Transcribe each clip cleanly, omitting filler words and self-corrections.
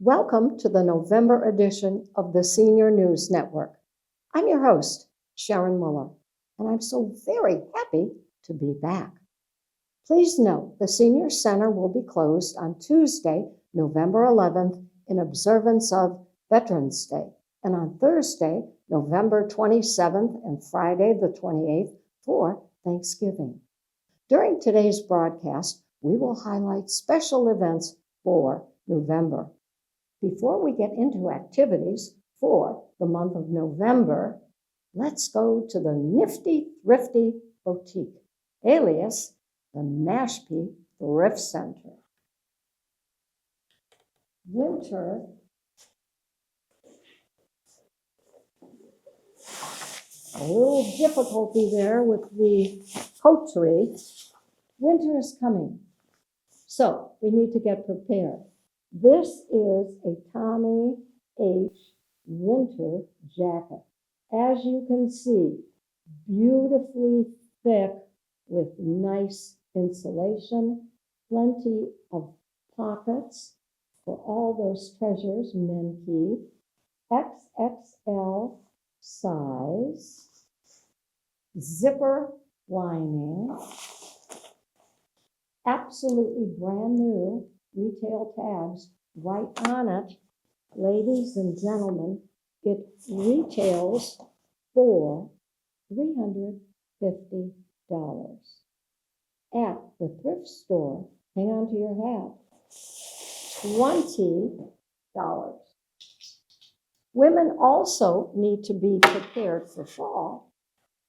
Welcome to the November edition of the Senior News Network. I'm your host, Sharon Muller, and I'm so very happy to be back. Please note the Senior Center will be closed on Tuesday, November 11th, in observance of Veterans Day, and on Thursday, November 27th, and Friday, the 28th, for Thanksgiving. During today's broadcast, we will highlight special events for November. Before we get into activities for the month of November, let's go to the Nifty Thrifty Boutique, alias the Mashpee Thrift Center. Winter a little difficulty there with the coterie. Winter is coming, so we need to get prepared. This is a Tommy H. winter jacket. As you can see, beautifully thick with nice insulation, plenty of pockets for all those treasures men keep, XXL size, zipper lining, absolutely brand new retail tags right on it. Ladies and gentlemen, it retails for $350. At the thrift store, hang on to your hat, $20. Women also need to be prepared for fall,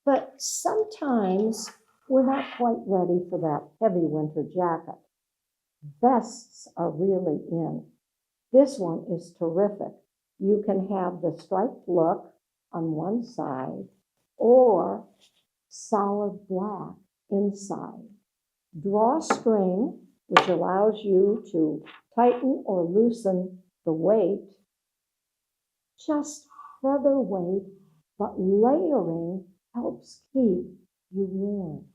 but sometimes we're not quite ready for that heavy winter jacket. Vests are really in. This one is terrific. You can have the striped look on one side or solid black inside. Drawstring, which allows you to tighten or loosen the weight. Just featherweight, but layering helps keep you warm.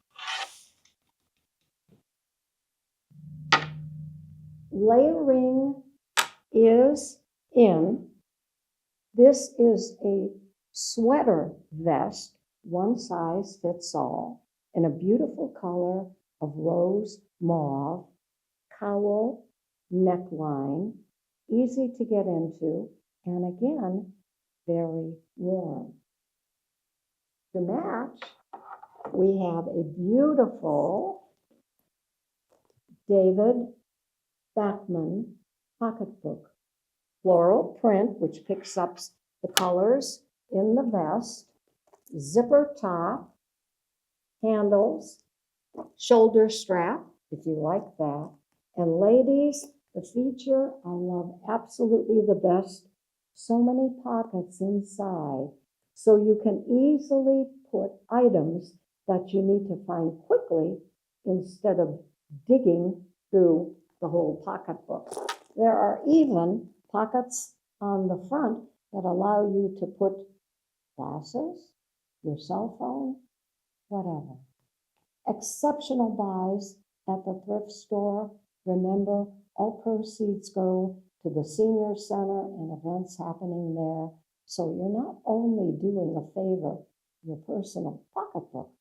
Layering is in. This is a sweater vest, one size fits all, in a beautiful color of rose mauve, cowl neckline, easy to get into, and again, very warm. To match, we have a beautiful David Bachman pocketbook, floral print, which picks up the colors in the vest, zipper top, handles, shoulder strap, if you like that. And ladies, the feature I love absolutely the best, so many pockets inside, so you can easily put items that you need to find quickly instead of digging through the whole pocketbook. There are even pockets on the front that allow you to put glasses, your cell phone, whatever. Exceptional buys at the thrift store. Remember, all proceeds go to the Senior Center and events happening there. So you're not only doing a favor, your personal pocketbook,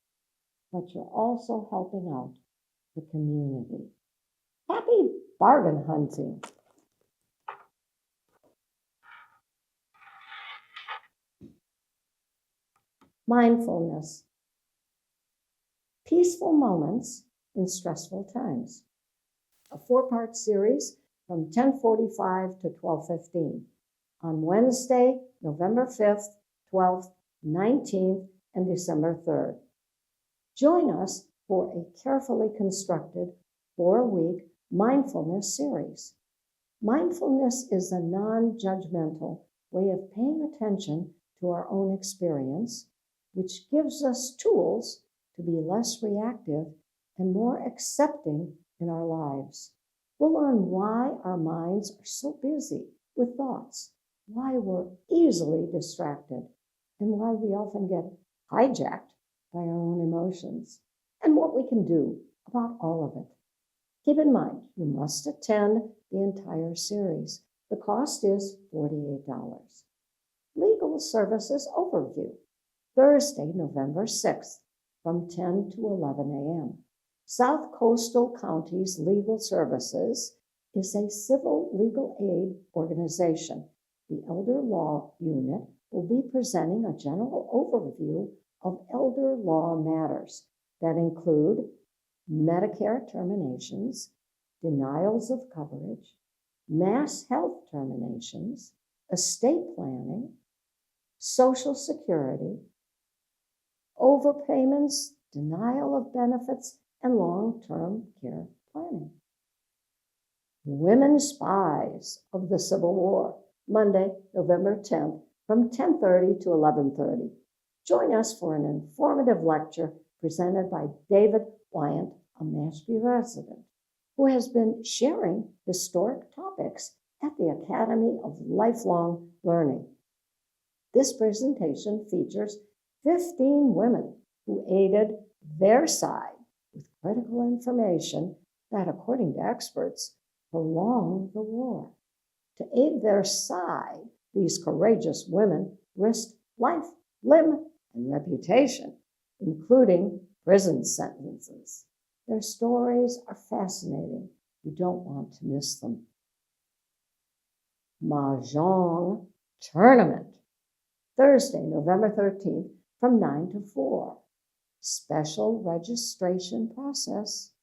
but you're also helping out the community. Happy bargain hunting. Mindfulness. Peaceful moments in stressful times. A 4-part series from 10:45 to 12:15 on Wednesday, November 5th, 12th, 19th, and December 3rd. Join us for a carefully constructed 4-week mindfulness series. Mindfulness is a non-judgmental way of paying attention to our own experience, which gives us tools to be less reactive and more accepting in our lives. We'll learn why our minds are so busy with thoughts, why we're easily distracted, and why we often get hijacked by our own emotions, and what we can do about all of it. Keep in mind, you must attend the entire series. The cost is $48. Legal Services Overview, Thursday, November 6th, from 10 to 11 a.m. South Coastal Counties Legal Services is a civil legal aid organization. The Elder Law Unit will be presenting a general overview of elder law matters that include Medicare terminations, denials of coverage, mass health terminations, estate planning, Social Security, overpayments, denial of benefits, and long-term care planning. Women Spies of the Civil War, Monday, November 10th, from 10:30 to 11:30. Join us for an informative lecture presented by David Wyant, a Mashpee resident, who has been sharing historic topics at the Academy of Lifelong Learning. This presentation features 15 women who aided their side with critical information that, according to experts, prolonged the war. To aid their side, these courageous women risked life, limb, and reputation, including prison sentences. Their stories are fascinating. You don't want to miss them. Mahjong Tournament, Thursday, November 13th, from 9 to 4. Special registration process.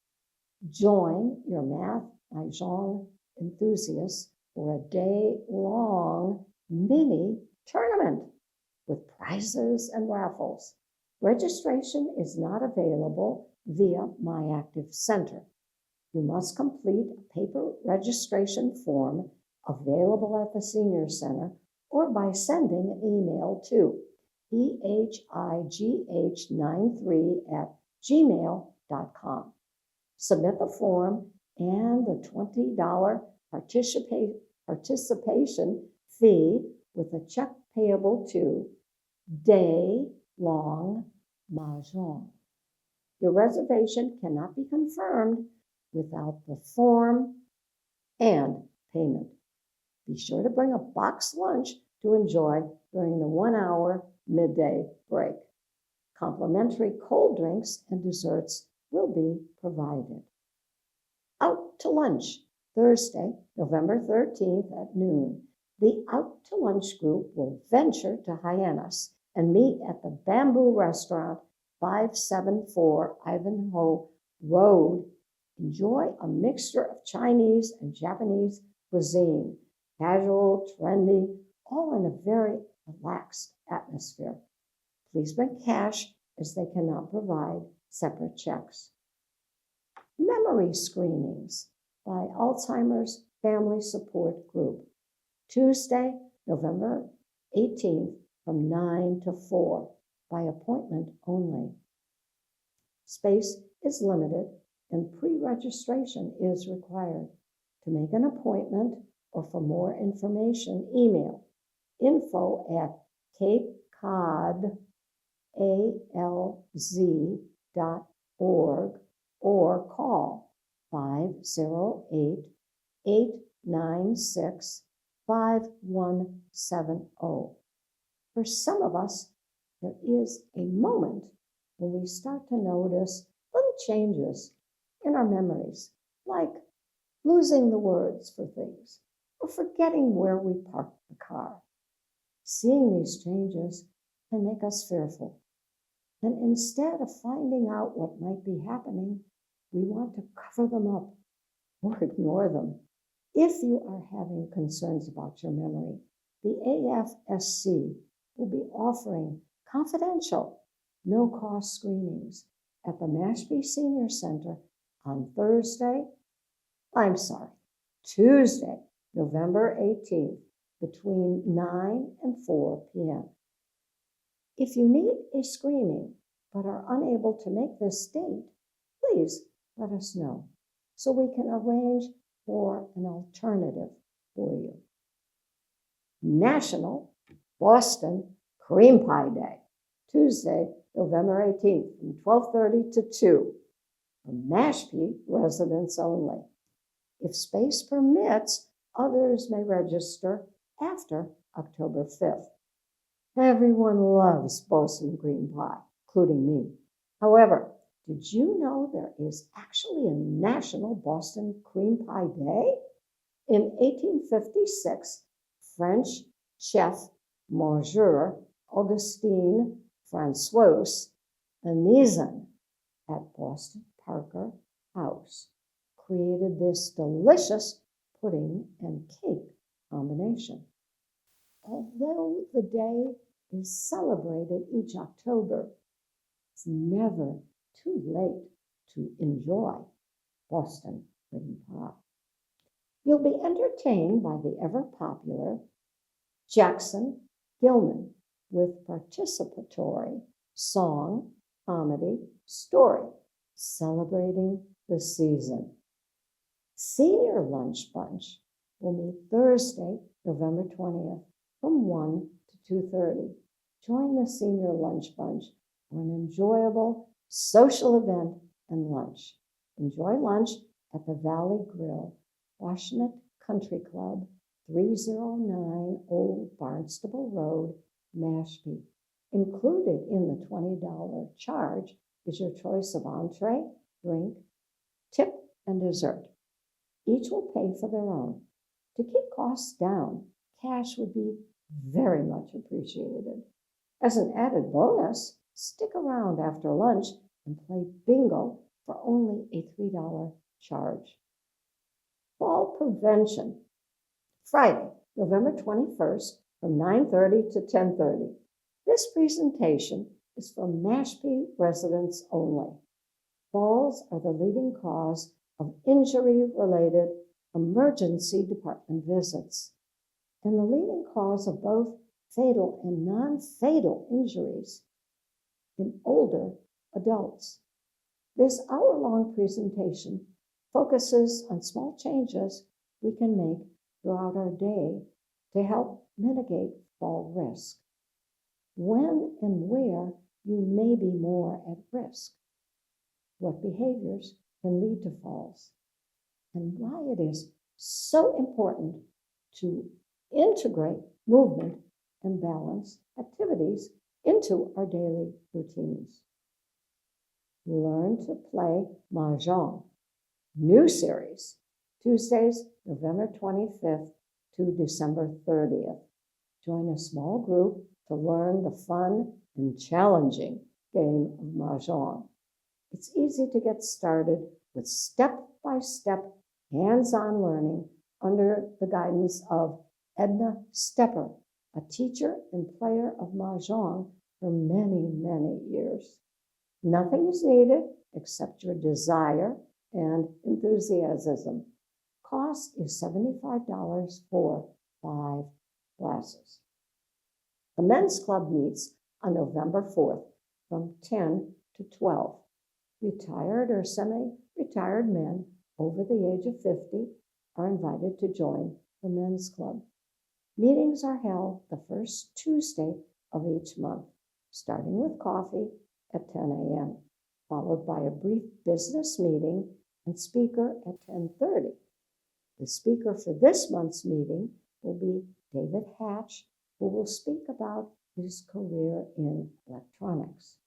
Join your Mahjong enthusiasts for a day-long mini tournament with prizes and raffles. Registration is not available via My Active Center. You must complete a paper registration form available at the Senior Center or by sending an email to ehigh93@gmail.com. Submit the form and the $20 participation fee with a check payable to Day Long Mahjong. Your reservation cannot be confirmed without the form and payment. Be sure to bring a boxed lunch to enjoy during the 1-hour midday break. Complimentary cold drinks and desserts will be provided. Out to Lunch, Thursday, November 13th at noon. The Out to Lunch group will venture to Hyannis and meet at the Bamboo Restaurant, 574 Ivanhoe Road. Enjoy a mixture of Chinese and Japanese cuisine, casual, trendy, all in a very relaxed atmosphere. Please bring cash as they cannot provide separate checks. Memory screenings by Alzheimer's Family Support Group, Tuesday, November 18th from 9 to 4, by appointment only. Space is limited and pre-registration is required. To make an appointment or for more information, email info@capecodalz.org or call 508-896-5170. For some of us, there is a moment when we start to notice little changes in our memories, like losing the words for things or forgetting where we parked the car. Seeing these changes can make us fearful. And instead of finding out what might be happening, we want to cover them up or ignore them. If you are having concerns about your memory, the AFSC will be offering confidential, no-cost screenings at the Mashpee Senior Center on Tuesday, November 18th, between 9 and 4 p.m. If you need a screening but are unable to make this date, please let us know so we can arrange for an alternative for you. National Boston Cream Pie Day, Tuesday, November 18th, from 12:30 to 2, for Mashpee residents only. If space permits, Others may register after October 5th. Everyone loves Boston green pie, including me. However, did you know there is actually a National Boston Cream Pie Day? In 1856, French chef Monsieur Augustin François Anizan at Boston Parker House created this delicious pudding and cake combination. Although the day is celebrated each October, it's never too late to enjoy Boston cream pie. You'll be entertained by the ever-popular Jackson Gilman with participatory song, comedy, story, celebrating the season. Senior Lunch Bunch will meet Thursday, November 20th from 1 to 2:30. Join the Senior Lunch Bunch for an enjoyable social event and lunch. Enjoy lunch at the Valley Grill, Washtenaw Country Club, 309 Old Barnstable Road, Mashpee. Included in the $20 charge is your choice of entree, drink, tip, and dessert. Each will pay for their own. To keep costs down, cash would be very much appreciated. As an added bonus, stick around after lunch and play bingo for only a $3 charge. Fall prevention, Friday, November 21st from 9:30 to 10:30. This presentation is for Mashpee residents only. Falls are the leading cause of injury-related emergency department visits and the leading cause of both fatal and non-fatal injuries in older adults. This hour-long presentation focuses on small changes we can make throughout our day to help mitigate fall risk. When and where you may be more at risk, what behaviors can lead to falls, and why it is so important to integrate movement and balance activities into our daily routines. Learn to play Mahjong, new series, Tuesdays, November 25th to December 30th. Join a small group to learn the fun and challenging game of Mahjong. It's easy to get started with step-by-step hands-on learning under the guidance of Edna Stepper, a teacher and player of Mahjong for many, many years. Nothing is needed except your desire and enthusiasm. Cost is $75 for 5 classes. The men's club meets on November 4th from 10 to 12. Retired or semi-retired men over the age of 50 are invited to join the men's club. Meetings are held the first Tuesday of each month, starting with coffee at 10 a.m., followed by a brief business meeting and speaker at 10:30. The speaker for this month's meeting will be David Hatch, who will speak about his career in electronics.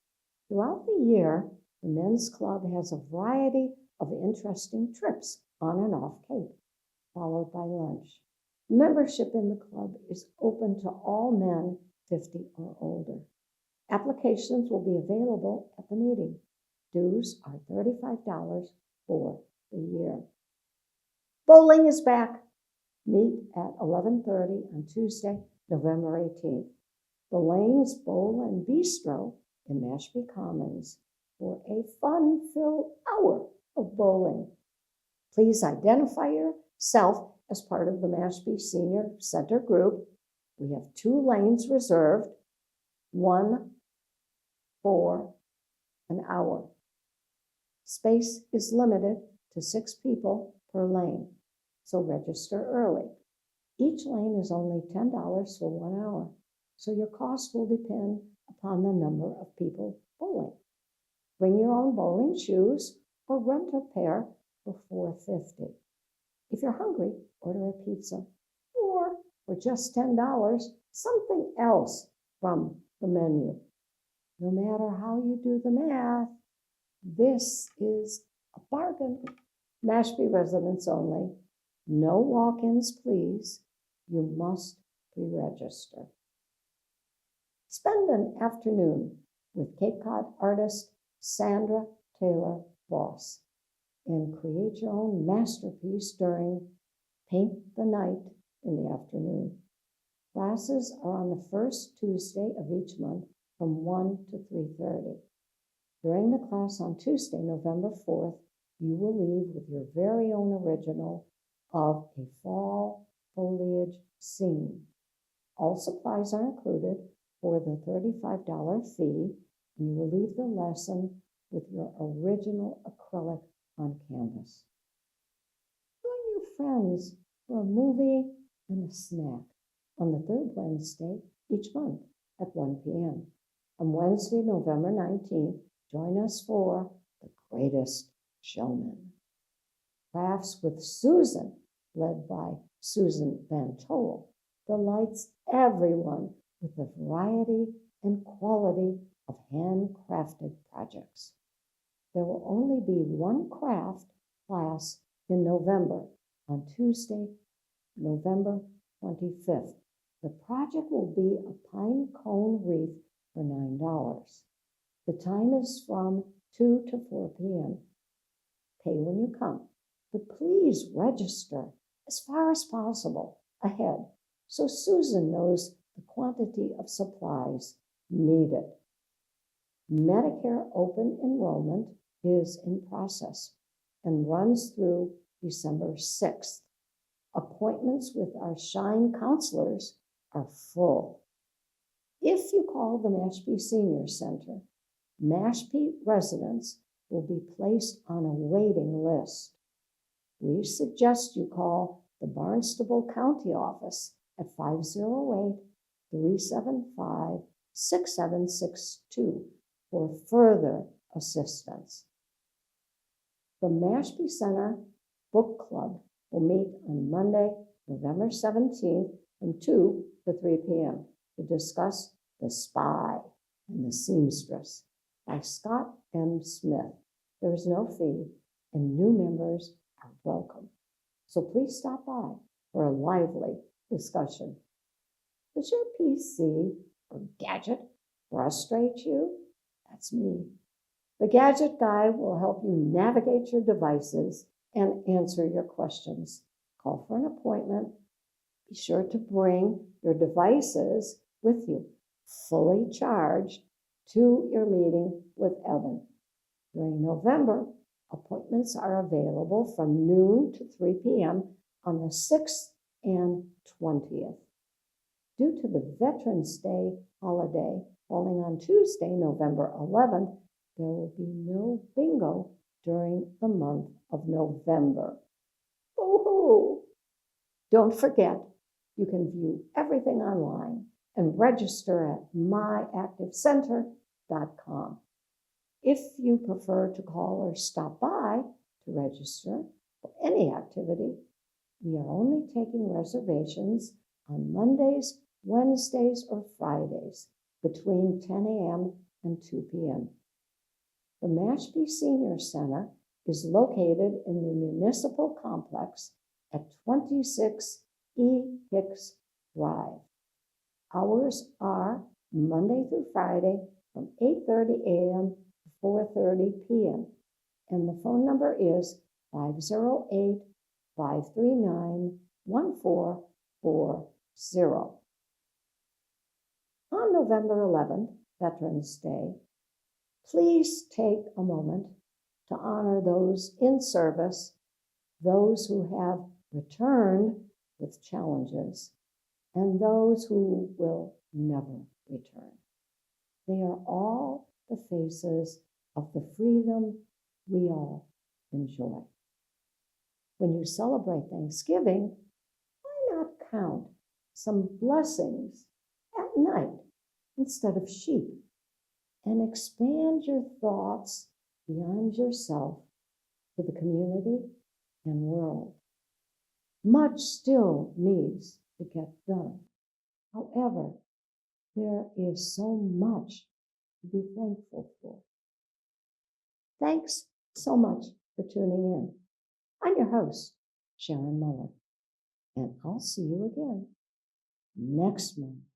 Throughout the year, the men's club has a variety of interesting trips on and off Cape, followed by lunch. Membership in the club is open to all men 50 or older. Applications will be available at the meeting. Dues are $35 for the year. Bowling is back. Meet at 11:30 on Tuesday, November 18th. The Lanes Bowl and Bistro in Mashpee Commons for a fun-filled hour of bowling. Please identify yourself as part of the Mashpee Senior Center group. We have 2 lanes reserved, 1 for an hour. Space is limited to 6 people per lane, so register early. Each lane is only $10 for 1 hour, so your cost will depend upon the number of people bowling. Bring your own bowling shoes or rent a pair for $4.50. If you're hungry, order a pizza, or for just $10, something else from the menu. No matter how you do the math, this is a bargain. Mashpee residents only. No walk-ins, please. You must pre-register. Spend an afternoon with Cape Cod artist Sandra Taylor Voss and create your own masterpiece during Paint the Night in the afternoon. Classes are on the first Tuesday of each month from 1 to 3:30. During the class on Tuesday, November 4th, you will leave with your very own original of a fall foliage scene. All supplies are included for the $35 fee, and you will leave the lesson with your original acrylic on canvas. Join your friends for a movie and a snack on the third Wednesday each month at 1 p.m. On Wednesday, November 19th, join us for The Greatest Showman. Crafts with Susan, led by Susan Van Tol, delights everyone with the variety and quality of handcrafted projects. There will only be one craft class in November on Tuesday, November 25th. The project will be a pine cone wreath for $9. The time is from 2 to 4 p.m. Pay when you come, but please register as far as possible ahead so Susan knows the quantity of supplies needed. Medicare open enrollment is in process and runs through December 6th. Appointments with our Shine counselors are full. If you call the Mashpee Senior Center, Mashpee residents will be placed on a waiting list. We suggest you call the Barnstable County office at 508-375-6762 for further assistance. The Mashpee Center Book Club will meet on Monday, November 17th from 2 to 3 p.m. to discuss The Spy and the Seamstress by Scott M. Smith. There is no fee and new members are welcome. So please stop by for a lively discussion. Does your PC or gadget frustrate you? That's me. The Gadget Guy will help you navigate your devices and answer your questions. Call for an appointment. Be sure to bring your devices with you, fully charged, to your meeting with Evan. During November, appointments are available from noon to 3 p.m. on the 6th and 20th. Due to the Veterans Day holiday falling on Tuesday, November 11th, there will be no bingo during the month of November. Boo-hoo! Don't forget, you can view everything online and register at myactivecenter.com. If you prefer to call or stop by to register for any activity, we are only taking reservations on Mondays, Wednesdays, or Fridays between 10 a.m. and 2 p.m. The Mashpee Senior Center is located in the municipal complex at 26 E. Hicks Drive. Hours are Monday through Friday from 8:30 a.m. to 4:30 p.m. And the phone number is 508-539-1440. On November 11th, Veterans Day, please take a moment to honor those in service, those who have returned with challenges, and those who will never return. They are all the faces of the freedom we all enjoy. When you celebrate Thanksgiving, why not count some blessings at night instead of sheep and expand your thoughts beyond yourself to the community and world? Much still needs to get done. However, there is so much to be thankful for. Thanks so much for tuning in. I'm your host, Sharon Muller, and I'll see you again next month.